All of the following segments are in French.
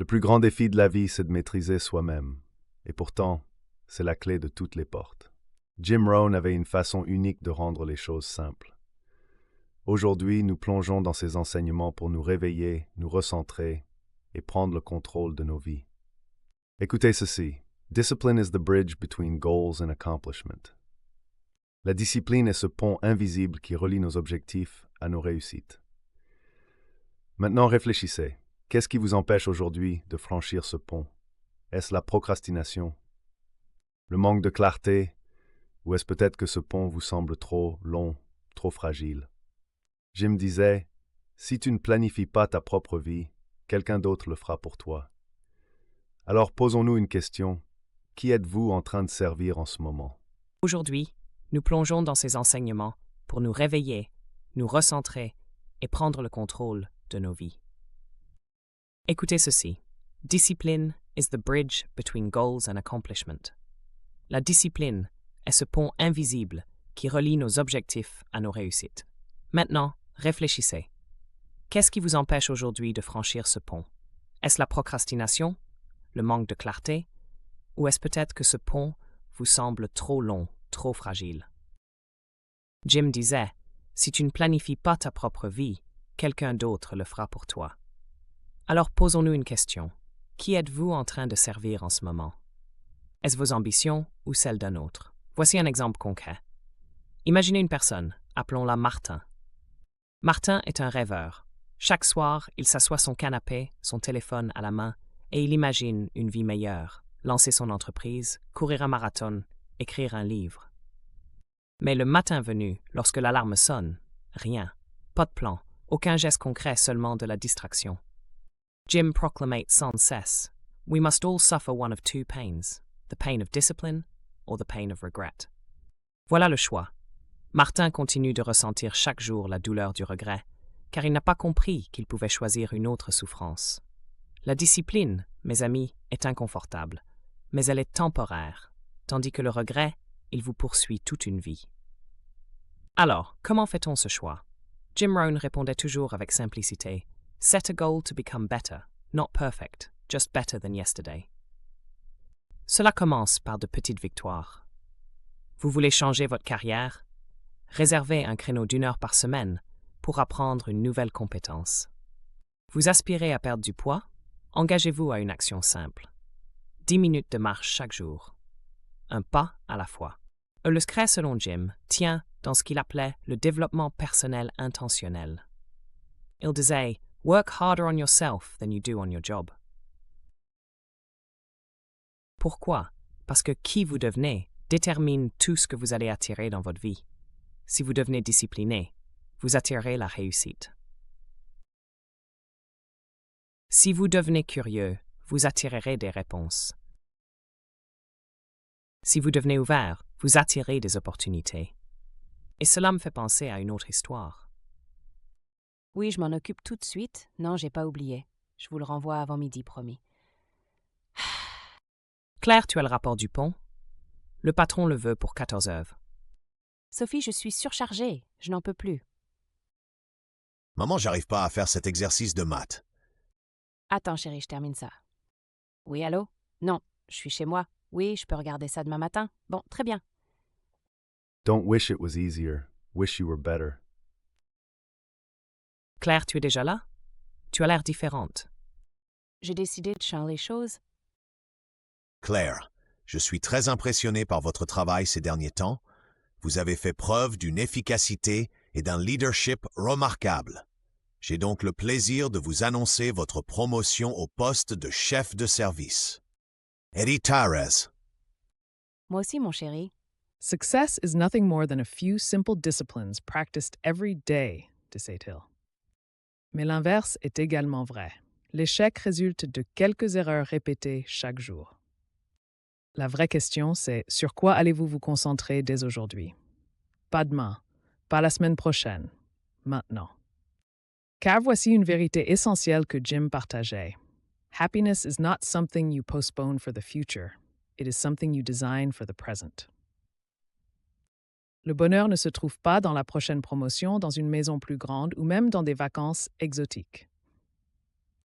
Le plus grand défi de la vie, c'est de maîtriser soi-même. Et pourtant, c'est la clé de toutes les portes. Jim Rohn avait une façon unique de rendre les choses simples. Aujourd'hui, nous plongeons dans ses enseignements pour nous réveiller, nous recentrer et prendre le contrôle de nos vies. Écoutez ceci. Discipline is the bridge between goals and accomplishment. La discipline est ce pont invisible qui relie nos objectifs à nos réussites. Maintenant, réfléchissez. Qu'est-ce qui vous empêche aujourd'hui de franchir ce pont? Est-ce la procrastination? Le manque de clarté? Ou est-ce peut-être que ce pont vous semble trop long, trop fragile? Jim disait, si tu ne planifies pas ta propre vie, quelqu'un d'autre le fera pour toi. Alors posons-nous une question. Qui êtes-vous en train de servir en ce moment? Aujourd'hui, nous plongeons dans ces enseignements pour nous réveiller, nous recentrer et prendre le contrôle de nos vies. Écoutez ceci. Discipline is the bridge between goals and accomplishment. La discipline est ce pont invisible qui relie nos objectifs à nos réussites. Maintenant, réfléchissez. Qu'est-ce qui vous empêche aujourd'hui de franchir ce pont? Est-ce la procrastination, le manque de clarté, ou est-ce peut-être que ce pont vous semble trop long, trop fragile? Jim disait, si tu ne planifies pas ta propre vie, quelqu'un d'autre le fera pour toi. Alors posons-nous une question. Qui êtes-vous en train de servir en ce moment? Est-ce vos ambitions ou celles d'un autre? Voici un exemple concret. Imaginez une personne, appelons-la Martin. Martin est un rêveur. Chaque soir, il s'assoit sur son canapé, son téléphone à la main, et il imagine une vie meilleure, lancer son entreprise, courir un marathon, écrire un livre. Mais le matin venu, lorsque l'alarme sonne, rien, pas de plan, aucun geste concret, seulement de la distraction. Jim proclamate sans cesse, we must all suffer one of two pains, the pain of discipline or the pain of regret. Voilà le choix. Martin continue de ressentir chaque jour la douleur du regret, car il n'a pas compris qu'il pouvait choisir une autre souffrance. La discipline, mes amis, est inconfortable, mais elle est temporaire, tandis que le regret, il vous poursuit toute une vie. Alors, comment fait-on ce choix? Jim Rohn répondait toujours avec simplicité, set a goal to become better, not perfect, just better than yesterday. Cela commence par de petites victoires. Vous voulez changer votre carrière? Réservez un créneau d'1 heure par semaine pour apprendre une nouvelle compétence. Vous aspirez à perdre du poids? Engagez-vous à une action simple. 10 minutes de marche chaque jour. Un pas à la fois. Le secret, selon Jim, tient dans ce qu'il appelait le développement personnel intentionnel. Il disait « Work harder on yourself than you do on your job ». Pourquoi? Parce que qui vous devenez détermine tout ce que vous allez attirer dans votre vie. Si vous devenez discipliné, vous attirez la réussite. Si vous devenez curieux, vous attirerez des réponses. Si vous devenez ouvert, vous attirez des opportunités. Et cela me fait penser à une autre histoire. Oui, je m'en occupe tout de suite. Non, j'ai pas oublié. Je vous le renvoie avant midi, promis. Claire, tu as le rapport du pont? Le patron le veut pour 14 heures. Sophie, je suis surchargée. Je n'en peux plus. Maman, j'arrive pas à faire cet exercice de maths. Attends, chérie, je termine ça. Oui, allô? Non, je suis chez moi. Oui, je peux regarder ça demain matin. Bon, très bien. Don't wish it was easier. Wish you were better. Claire, tu es déjà là? Tu as l'air différente. J'ai décidé de changer les choses. Claire, je suis très impressionné par votre travail ces derniers temps. Vous avez fait preuve d'une efficacité et d'un leadership remarquable. J'ai donc le plaisir de vous annoncer votre promotion au poste de chef de service. Eddie Tyrez. Moi aussi, mon chéri. Success is nothing more than a few simple disciplines practiced every day, disait-il. Mais l'inverse est également vrai. L'échec résulte de quelques erreurs répétées chaque jour. La vraie question, c'est sur quoi allez-vous vous concentrer dès aujourd'hui? Pas demain, pas la semaine prochaine, maintenant. Car voici une vérité essentielle que Jim partageait. Happiness is not something you postpone for the future. It is something you design for the present. Le bonheur ne se trouve pas dans la prochaine promotion, dans une maison plus grande ou même dans des vacances exotiques.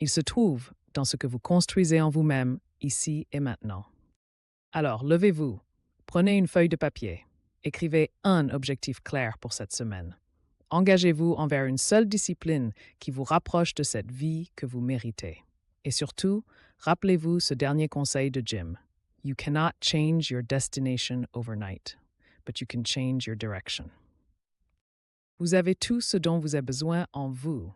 Il se trouve dans ce que vous construisez en vous-même, ici et maintenant. Alors, levez-vous, prenez une feuille de papier, écrivez un objectif clair pour cette semaine. Engagez-vous envers une seule discipline qui vous rapproche de cette vie que vous méritez. Et surtout, rappelez-vous ce dernier conseil de Jim. You cannot change your destination overnight, but you can change your direction. Vous avez tout ce dont vous avez besoin en vous.